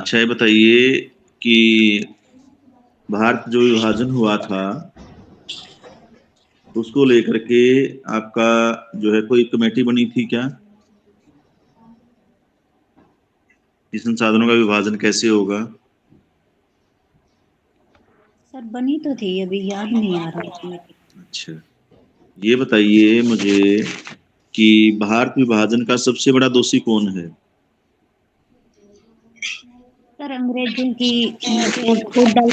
अच्छा, ये बताइए कि भारत जो विभाजन हुआ था, उसको लेकर के आपका जो है कोई कमेटी बनी थी क्या? कि संसाधनों का विभाजन कैसे होगा? सर बनी तो थी, अभी याद नहीं आ रहा कमेटी। अच्छा, ये बताइए मुझे कि भारत विभाजन का सबसे बड़ा दोषी कौन है? सर अंग्रेजों की जो फीडल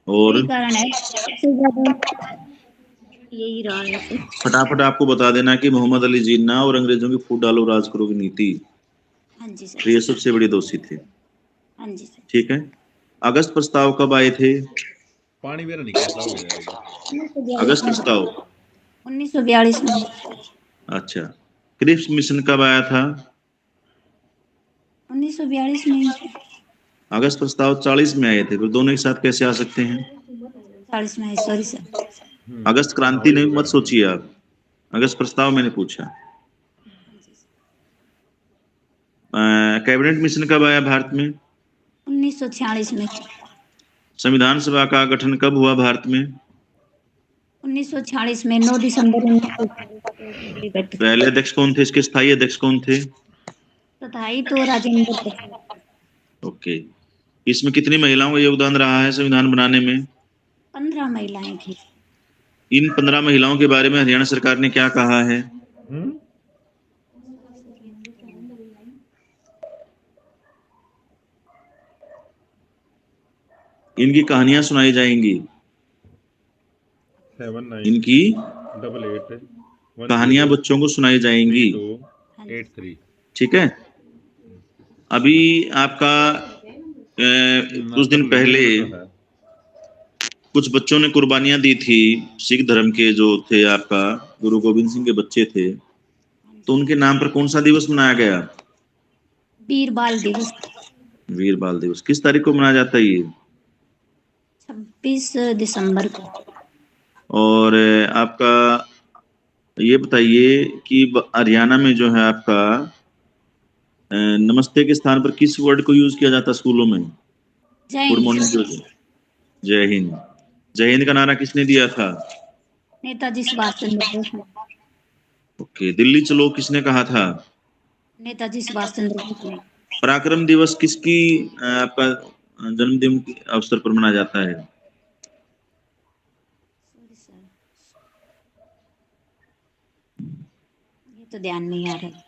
और यही कारण है सबसे ज्यादा, यही रहा है सर। फटाफट आपको बता देना कि मोहम्मद अली जिन्ना और अंग्रेजों की फूट डालो राज करो की नीति, हाँ जी तो ये सर। सबसे बड़े दोषी थे। हाँ जी सर। ठीक है। अगस्त प्रस्ताव कब आए थे? पानी मेरा निकलता हो गया है। 1942 अगस्त में। प्रस्ताव। 1942 में। अच्छा, क्रिप्स मिशन कब आया था? 1942 में ही। अगस्त प्रस्ताव 40 में आए थे, फिर दोनों एक साथ कैसे आ सकते हैं? 40 में, सॉरी सर। अगस्त क्रांति नहीं मत सोचिए आप, अगस्त प्रस्ताव मैंने पूछा। कैबिनेट मिशन कब आया भारत में? 1946 में। संविधान सभा का गठन कब हुआ भारत में? 1946 में 9 दिसंबर 1946 को। पहले अध्यक्ष कौन थे, इसके स्थायी अध्यक्ष कौन थे? स्थायी तो राजेंद्र प्रसाद। ओके। इसमें कितनी महिलाओं का योगदान रहा है संविधान बनाने में? 15 महिलाएं थी। इन 15 महिलाओं के बारे में हरियाणा सरकार ने क्या कहा है? इनकी कहानियां सुनाई जाएंगी। 79 इनकी 88 कहानियां बच्चों को सुनाई जाएंगी। 83। ठीक है। अभी आपका कुछ दिन पहले कुछ बच्चों ने कुर्बानियां दी थी, सिख धर्म के जो थे आपका गुरु गोविंद सिंह के बच्चे थे, तो उनके नाम पर कौन सा दिवस मनाया गया? वीर बाल दिवस। वीर बाल दिवस किस तारीख को मनाया जाता है ये? 26 दिसंबर को। और आपका ये बताइए कि हरियाणा में जो है आपका नमस्ते के स्थान पर किस वर्ड को यूज किया जाता है स्कूलों में? जय गुड हिंद। मॉर्निंग। जय हिंद। जय हिंद का नारा किसने दिया था? नेताजी सुभाष चंद्र बोस ने। ओके। दिल्ली चलो किसने कहा था? नेताजी सुभाष चंद्र बोस ने। पराक्रम दिवस किसकी आपका जन्मदिन के अवसर पर मनाया जाता है? ये तो ध्यान नहीं आ रहा।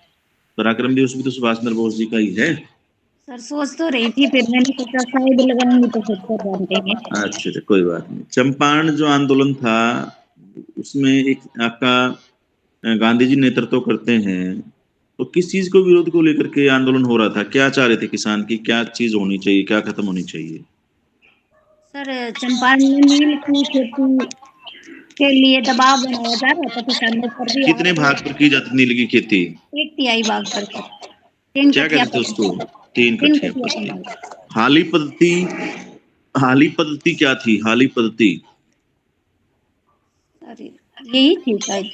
पराक्रम दिवस भी तो सुभाष चंद्र बोस जी का ही है। सर सोच तो रही थी, फिर मैंने सोचा शायद लगाऊंगी तो फिर कर जानते हैं। अच्छा, कोई बात नहीं। चंपारण जो आंदोलन था उसमें एक आपका गांधी जी नेतृत्व करते हैं, तो किस चीज को विरोध को लेकर के आंदोलन हो रहा था? क्या चाह रहे थे किसान की क्या चीज होनी चाहिए, क्या खत्म होनी चाहिए? सर चंपारण में नील की खेती के लिए दबाव बनाया जा रहा था किसानों पर भी। कितने भाग पर की जाती नील की खेती? 1/3 भाग पर सर। 3 क्या कठिया कहते थे पर। उसको? 3 3 कट्ठे कठिया पर। पर। हाली पद्धति। हाली पद्धति क्या थी? हाली पद्धति। सर यही थी शायद।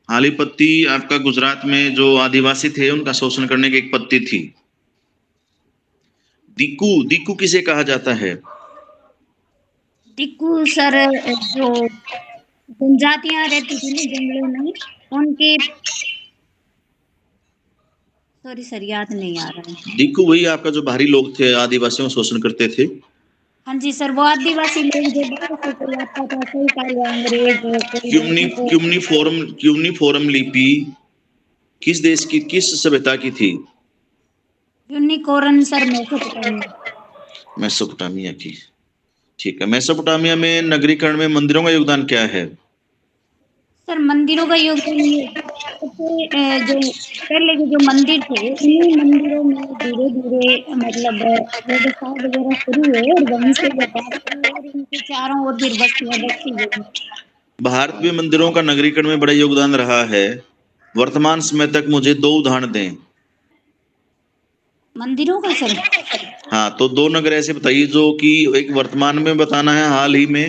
हाली पद्धति आपका गुजरात में जो आदिवासी थे उनका शोषण करने की एक पद्धति थी। दिक्कू। दिक्कू किसे कहा जाता है? टिक्कू सर जो जनजातियां रहती थी ना जंगलों में, उनके, सॉरी सर याद नहीं आ रहा है। दिक्कू वही आपका जो बाहरी लोग थे, आदिवासियों का शोषण करते थे। हाँ जी सर, वो आदिवासी लोग जो बाहर से कोई आता था, कई सारे अंग्रेज कोई। क्यूनिफोरम लिपि किस देश की, किस सभ्यता की थी? यूनिकोरन सर मेसोपोटामिया। मेसोपोटामिया की। ठीक है। मेसोपोटामिया में नगरीकरण में मंदिरों का योगदान क्या है? सर मंदिरों का योगदान ये जो पहले के जो मंदिर थे, उन्हीं मंदिरों में धीरे धीरे मतलब व्यवसाय वगैरह शुरू हुए और वहीं से व्यापार शुरू हुए और इनके चारों ओर फिर बस्तियां बसती गई। भारत में मंदिरों का नगरीकरण में बड़ा योगदान रहा है। वर्तमान समय तक मुझे 2 उदाहरण दें। मंदिरों का सर। हाँ, तो 2 नगर ऐसे बताइए जो कि एक वर्तमान में बताना है हाल ही में,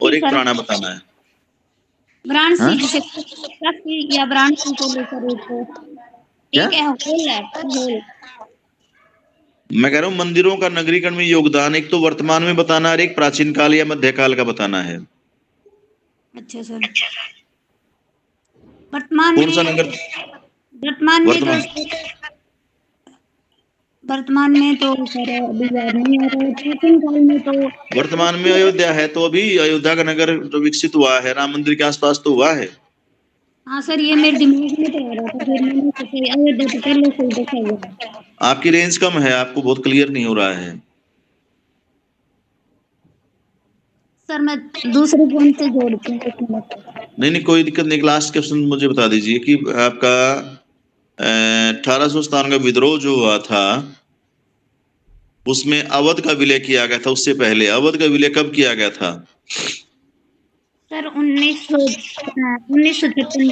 और एक सर पुराना बताना है। वाराणसी, हाँ? जिसे काशी या वाराणसी को लेकर एक क्या? एक है होल है होल। मैं कह रहा हूँ मंदिरों का नगरीकरण में योगदान एक तो वर्तमान में बताना है और एक प्राचीन काल या मध्यकाल का बताना है। अच्छा सर, वर्तमान कौन सा में नगर? वर्तमान में तो वर्तमान वर्तमान में तो सर अभी याद नहीं आ रहा है। प्राचीन काल में तो वर्तमान में अयोध्या है, तो अभी अयोध्या का नगर जो विकसित हुआ है राम मंदिर के आसपास तो हुआ है। हाँ सर, ये मेरे दिमाग में तो आ रहा था, फिर मैंने सोचा अयोध्या तो पहले से ही देखा हुआ है। आपकी रेंज कम है, आपको बहुत क्लियर नहीं हो रहा है। सर मैं दूसरे फोन से जोड़ती हूँ, 1 मिनट। नहीं नहीं, कोई दिक्कत नहीं। लास्ट क्वेश्चन मुझे बता दीजिए कि आपका 1857 का विद्रोह जो हुआ था उसमें अवध का विलय किया गया था, उससे पहले अवध का विलय कब किया गया था? सर 1953।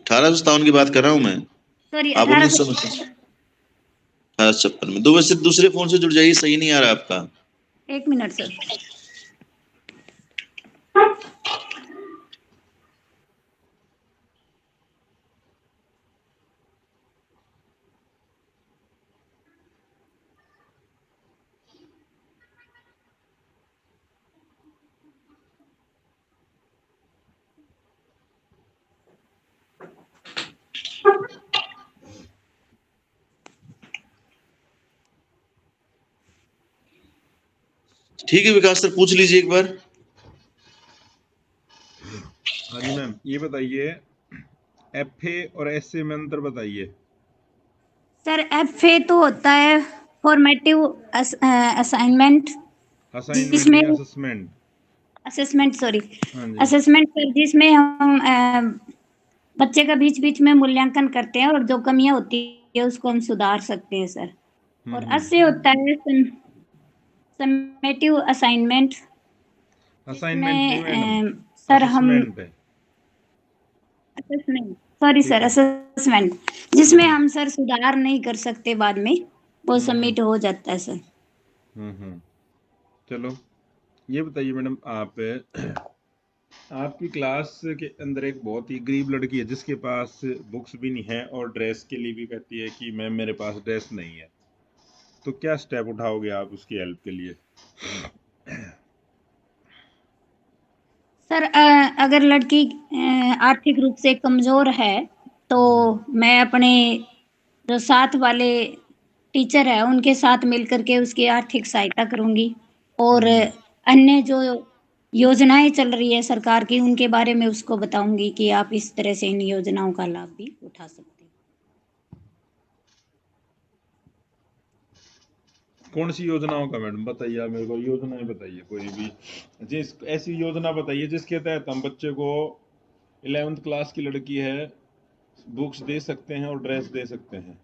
1857 की बात कर रहा हूं मैं। सॉरी, आप 1900 1856 में। दूसरे फोन से जुड़ जाइए, सही नहीं आ रहा आपका। 1 मिनट सर। ठीक है विकास सर, पूछ लीजिए एक बार। हाँ जी मैम, ये बताइए एफए और एसए में अंतर बताइए। सर एफए तो होता है फॉर्मेटिव असाइनमेंट, असाइनमेंट जिसमें नहीं, असेसमेंट। असेसमेंट, सॉरी, हाँ जी। असेसमेंट सर, जिसमें हम बच्चे का बीच बीच में मूल्यांकन करते हैं और जो कमियां होती है उसको हम सुधार सकते हैं सर। और अस्से होता है समेटिव असाइनमेंट, असाइनमेंट नहीं मैडम, जिसमें सर हम असेसमेंट है। असेसमेंट, सॉरी ठीक सर, है। असेसमेंट, जिसमें हम्म हम सर सुधार नहीं कर सकते, बाद में वो हम्म हम्म सबमिट हो जाता है सर। हम्म। चलो ये बताइए मैडम, आप आपकी क्लास के अंदर एक बहुत ही गरीब लड़की है जिसके पास बुक्स भी नहीं है और ड्रेस के लिए भी कहती है कि मैम मेरे पास ड्रेस नहीं है, तो क्या स्टेप उठाओगे आप उसकी हेल्प के लिए? सर अगर लड़की आर्थिक रूप से कमजोर है तो हम्म मैं अपने जो साथ वाले टीचर है उनके साथ मिलकर के उसकी आर्थिक सहायता करूंगी, और हम्म अन्य जो योजनाएं चल रही है सरकार की उनके बारे में उसको बताऊंगी कि आप इस तरह से इन योजनाओं का लाभ भी उठा सकते हैं। कौन सी योजनाओं का मैडम बताइए, आप मेरे को योजनाएं बताइए कोई भी, जिस ऐसी योजना बताइए जिसके तहत हम बच्चे को 11th क्लास की लड़की है बुक्स दे सकते हैं और ड्रेस दे सकते हैं।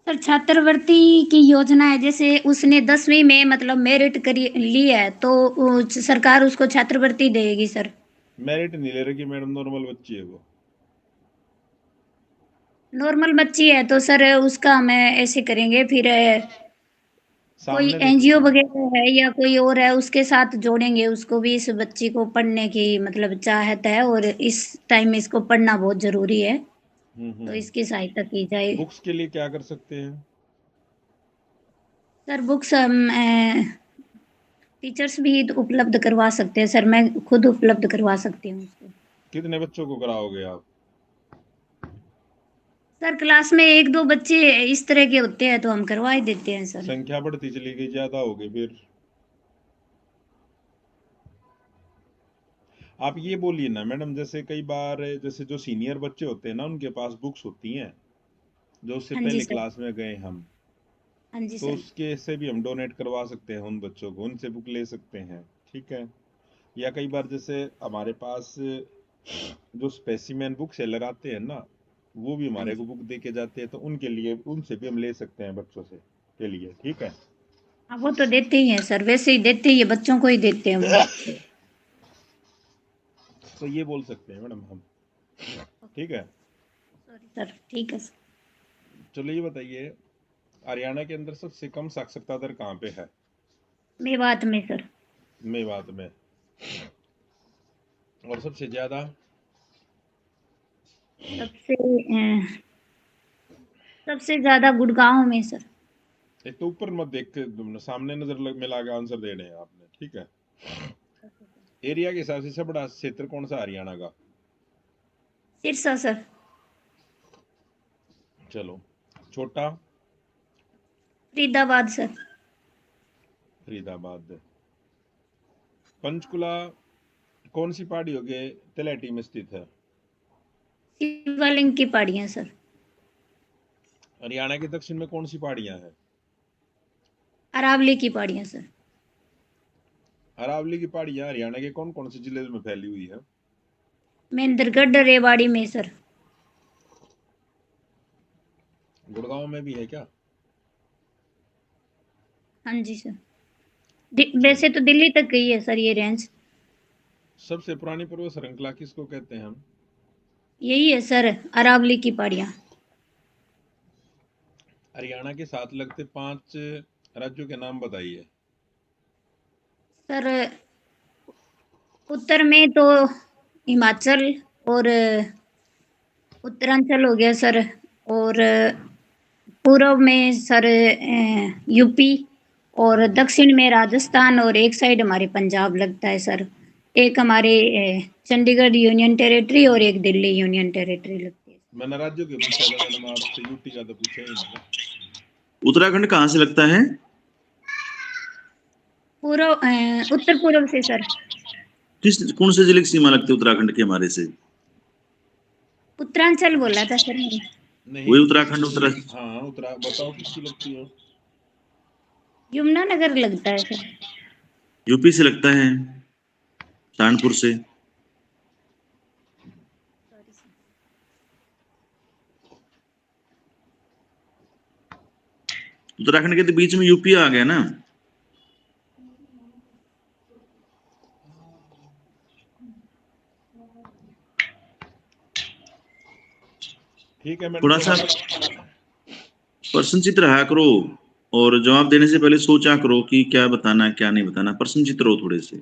सर छात्रवृत्ति की योजना है, जैसे उसने 10वीं में मतलब मेरिट करी ली है तो सरकार उसको छात्रवृत्ति देगी सर। मेरिट नहीं ले रही मैडम, नॉर्मल बच्ची है वो। नॉर्मल बच्ची है तो सर उसका हमें ऐसे करेंगे, फिर कोई सामने एनजीओ हाँ। वगैरह है या कोई और है उसके साथ जोड़ेंगे उसको भी, इस बच्ची को पढ़ने की मतलब चाहत है और इस टाइम में इसको पढ़ना बहुत जरूरी है, तो हम्म। इसकी सहायता की जाए। बुक्स के लिए क्या कर सकते हैं? सर बुक्स हम टीचर्स भी उपलब्ध करवा सकते हैं सर, मैं खुद उपलब्ध करवा सकती हूँ उसको। कितने बच्चों को कराओगे आप? सर क्लास में 1-2 बच्चे इस तरह के होते हैं तो हम करवा ही देते हैं सर। संख्या बढ़ती चली गई, ज्यादा होगी फिर। आप ये बोलिए ना मैडम, जैसे कई बार जैसे जो सीनियर बच्चे होते हैं ना उनके पास बुक्स होती हैं, जो उससे हाँ जी पहले सर। क्लास में गए हम, हाँ जी तो सर। उसके से भी हम डोनेट करवा सकते हैं उन बच्चों को, उनसे बुक ले सकते हैं। ठीक है। या कई बार जैसे हमारे पास जो स्पेसिमेन बुक सेलर आते हैं ना, वो भी हाँ हमारे को जी। बुक दे के जाते हैं, तो उनके लिए उनसे भी हम ले सकते हैं बच्चों से के लिए। ठीक है। हाँ वो तो देते ही हैं सर, वैसे ही देते ही है, बच्चों को ही देते हैं वो। तो ये बोल सकते हैं मैडम हम। ठीक है। सॉरी सर, ठीक है सर। चलो ये बताइए, हरियाणा के अंदर सबसे कम साक्षरता दर कहाँ पे है? मेवात में सर। मेवात में। और सबसे ज्यादा? सबसे सबसे ज्यादा गुड़गांव में सर। एक तो ऊपर मत देख के सामने नजर मिला के आंसर दे रहे हैं आपने, ठीक है। एरिया के हिसाब से सबसे बड़ा क्षेत्र कौन सा हरियाणा का? सिरसा सर। चलो, छोटा? फरीदाबाद सर। फरीदाबाद। पंचकुला कौन सी पहाड़ियों के तलहटी में स्थित है? शिवालिंग की पहाड़ियां सर। हरियाणा के दक्षिण में कौन सी पहाड़ियां हैं? अरावली की पहाड़ियां सर। अरावली की पहाड़ियां हरियाणा के कौन कौन से जिले में फैली हुई है? महेंद्रगढ़ रेवाड़ी में सर। गुड़गांव में भी है क्या? हाँ जी सर। वैसे तो दिल्ली तक गई है सर ये रेंज। सबसे पुरानी पर्वत श्रृंखला किसको कहते हैं हम? यही है सर, अरावली की पहाड़ियां। हरियाणा के साथ लगते 5 राज्यों के नाम बताइए। सर उत्तर में तो हिमाचल और उत्तरांचल हो गया सर, और पूर्व में सर यूपी, और दक्षिण में राजस्थान, और एक साइड हमारे पंजाब लगता है सर। एक हमारे चंडीगढ़ यूनियन टेरिटरी और एक दिल्ली यूनियन टेरिटरी लगती है। मैंने राज्यों के पूछा था मैडम आपसे, यूटी का तो पूछा ही नहीं। उत्तराखंड कहाँ से लगता है? पूर्व उत्तर पूर्व से सर। कौन से जिले की सीमा लगती है उत्तराखंड की हमारे से? उत्तरांचल बोला था सर मैंने। नहीं, वही उत्तराखंड हाँ बताओ किसकी लगती है? यमुनानगर लगता है सर। यूपी से लगता है, कानपुर से। उत्तराखंड के तो बीच में यूपी आ गया ना। ठीक है, थोड़ा सा प्रश्नचित्र रहा करो, और जवाब देने से पहले सोचा करो कि क्या बताना क्या नहीं बताना। प्रश्नचित्र हो थोड़े से।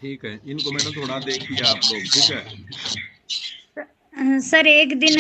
ठीक है, इनको मैंने थोड़ा देखिए आप लोग, ठीक है। सर एक दिन